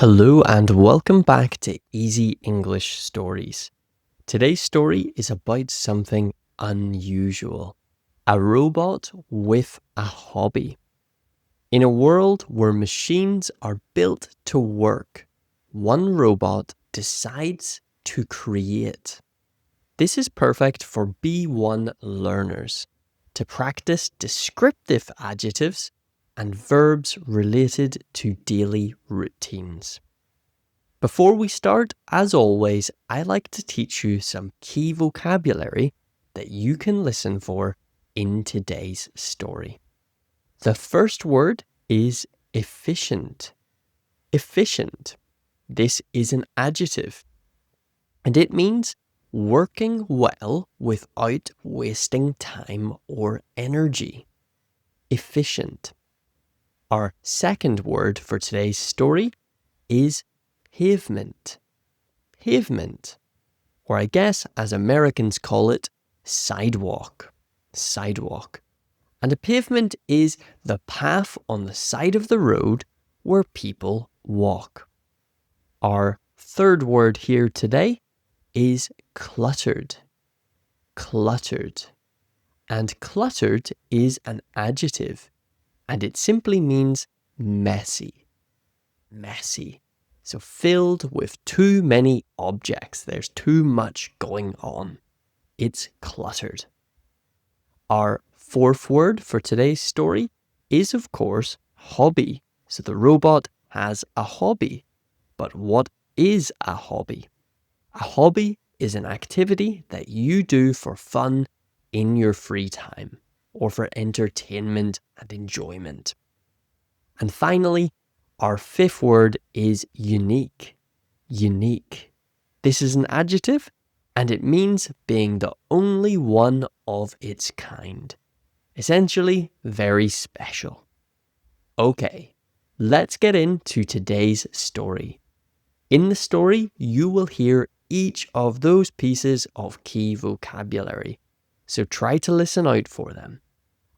Hello and welcome back to Easy English Stories. Today's story is about something unusual. A robot with a hobby. In a world where machines are built to work, one robot decides to create. This is perfect for B1 learners to practice descriptive adjectives and verbs related to daily routines. Before we start, as always, I like to teach you some key vocabulary that you can listen for in today's story. The first word is efficient. Efficient. This is an adjective, and it means working well without wasting time or energy. Efficient. Our second word for today's story is pavement. Pavement, or I guess as Americans call it, sidewalk. Sidewalk. And a pavement is the path on the side of the road where people walk. Our third word here today is cluttered. Cluttered. And cluttered is an adjective, and it simply means messy. Messy. So filled with too many objects. There's too much going on. It's cluttered. Our fourth word for today's story is, of course, hobby. So the robot has a hobby. But what is a hobby? A hobby is an activity that you do for fun in your free time or for entertainment and enjoyment. And finally, our fifth word is unique. Unique. This is an adjective, and it means being the only one of its kind. Essentially, very special. Okay, let's get into today's story. In the story, you will hear each of those pieces of key vocabulary, so try to listen out for them.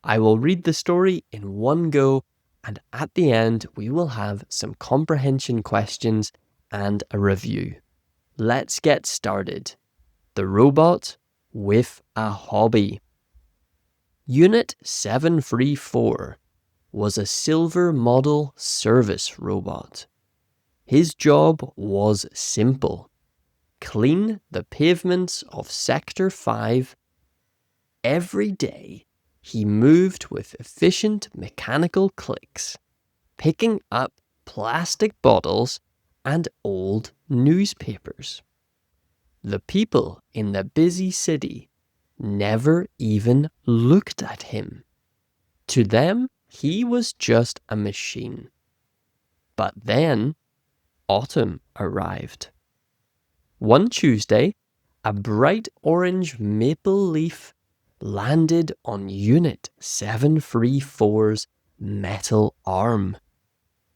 I will read the story in one go, and at the end, we will have some comprehension questions and a review. Let's get started. The robot with a hobby. Unit 734 was a silver model service robot. His job was simple. Clean the pavements of Sector 5. Every day, he moved with efficient mechanical clicks, picking up plastic bottles and old newspapers. The people in the busy city never even looked at him. To them, he was just a machine. But then, autumn arrived. One Tuesday, a bright orange maple leaf landed on Unit 734's metal arm.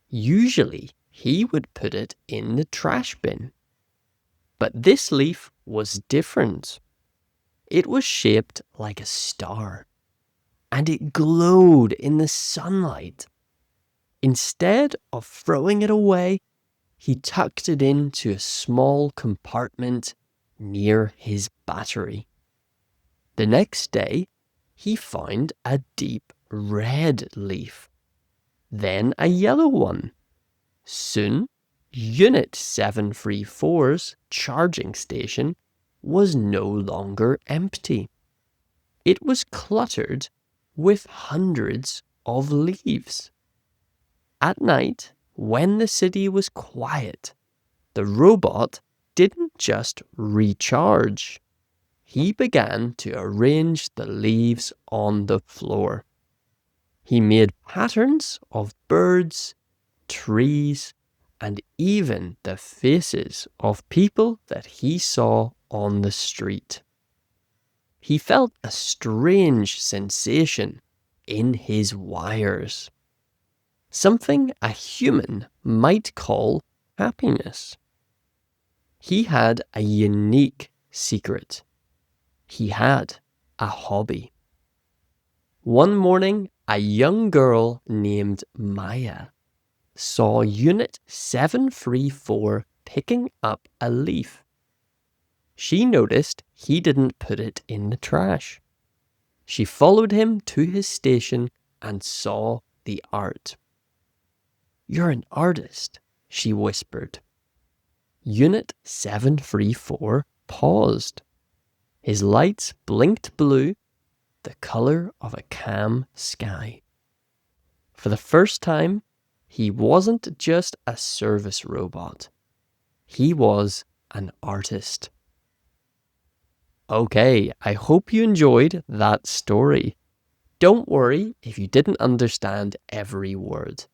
Usually, he would put it in the trash bin. But this leaf was different. It was shaped like a star, and it glowed in the sunlight. Instead of throwing it away, he tucked it into a small compartment near his battery. The next day, he found a deep red leaf, then a yellow one. Soon, Unit 734's charging station was no longer empty. It was cluttered with hundreds of leaves. At night, when the city was quiet, the robot didn't just recharge. He began to arrange the leaves on the floor. He made patterns of birds, trees, and even the faces of people that he saw on the street. He felt a strange sensation in his wires. Something a human might call happiness. He had a unique secret. He had a hobby. One morning, a young girl named Maya saw Unit 734 picking up a leaf. She noticed he didn't put it in the trash. She followed him to his station and saw the art. "You're an artist," she whispered. Unit 734 paused. His lights blinked blue, the color of a calm sky. For the first time, he wasn't just a service robot. He was an artist. Okay, I hope you enjoyed that story. Don't worry if you didn't understand every word.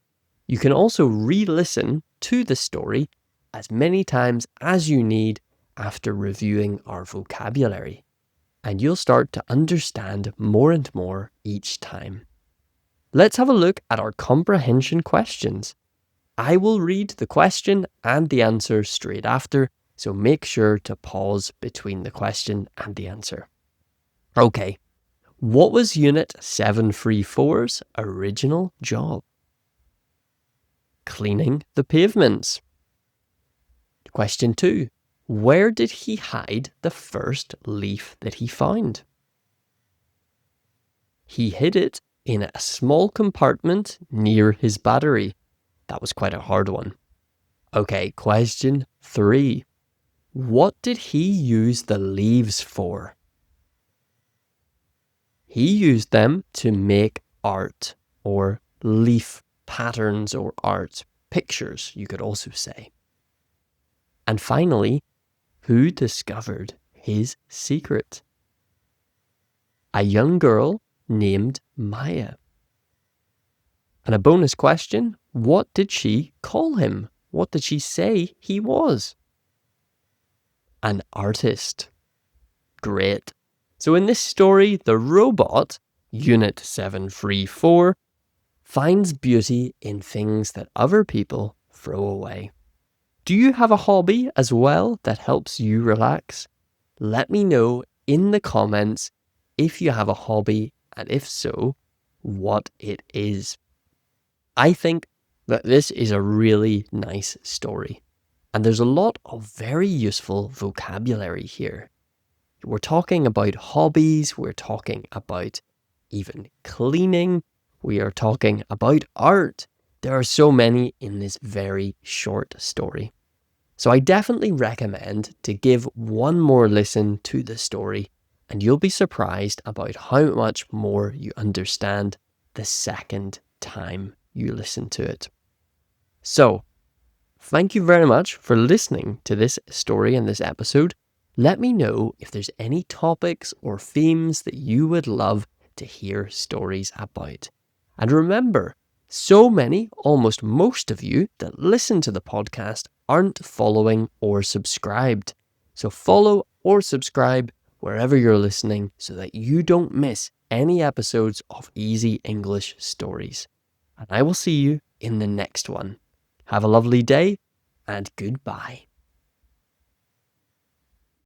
You can also re-listen to the story as many times as you need after reviewing our vocabulary, and you'll start to understand more and more each time. Let's have a look at our comprehension questions. I will read the question and the answer straight after, so make sure to pause between the question and the answer. Okay, what was Unit 734's original job? Cleaning the pavements. Question 2. Where did he hide the first leaf that he found? He hid it in a small compartment near his battery. That was quite a hard one. Okay, question 3. What did he use the leaves for? He used them to make art, or leaf patterns or art, pictures, you could also say. And finally, who discovered his secret? A young girl named Maya. And a bonus question, what did she call him? What did she say he was? An artist. Great. So in this story, the robot, Unit 734, finds beauty in things that other people throw away. Do you have a hobby as well that helps you relax? Let me know in the comments if you have a hobby, and if so, what it is. I think that this is a really nice story, and there's a lot of very useful vocabulary here. We're talking about hobbies, we're talking about even cleaning, we are talking about art. There are so many in this very short story. So I definitely recommend to give one more listen to the story, and you'll be surprised about how much more you understand the second time you listen to it. So, thank you very much for listening to this story and this episode. Let me know if there's any topics or themes that you would love to hear stories about. And remember, so many, almost most of you that listen to the podcast aren't following or subscribed. So follow or subscribe wherever you're listening so that you don't miss any episodes of Easy English Stories. And I will see you in the next one. Have a lovely day and goodbye.